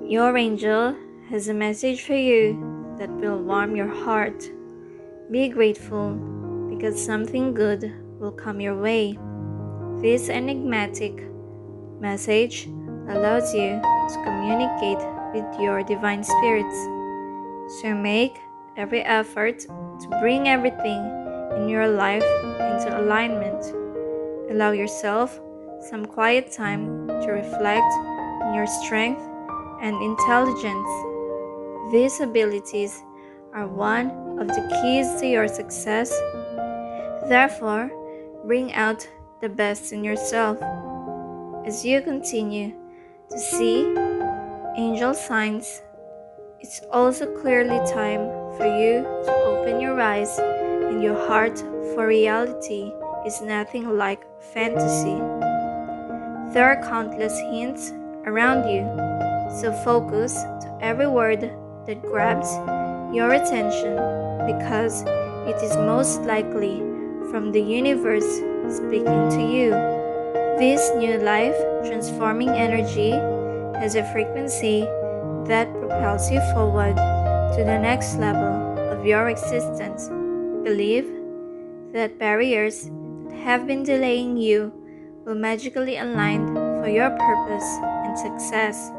Your angel has a message for you that will warm your heart. Be grateful because something good will come your way. This enigmatic message allows you to communicate with your divine spirits. So make every effort to bring everything in your life into alignment. Allow yourself some quiet time to reflect on your strength and intelligence. These abilities are one of the keys to your success. Therefore, bring out the best in yourself. As you continue to see angel signs, it's also clearly time for you to open your eyes and your heart, for reality is nothing like fantasy. There are countless hints around you, so focus to every word that grabs your attention because it is most likely from the universe speaking to you. This new life transforming energy has a frequency that propels you forward to the next level of your existence. Believe that barriers that have been delaying you will magically align for your purpose and success.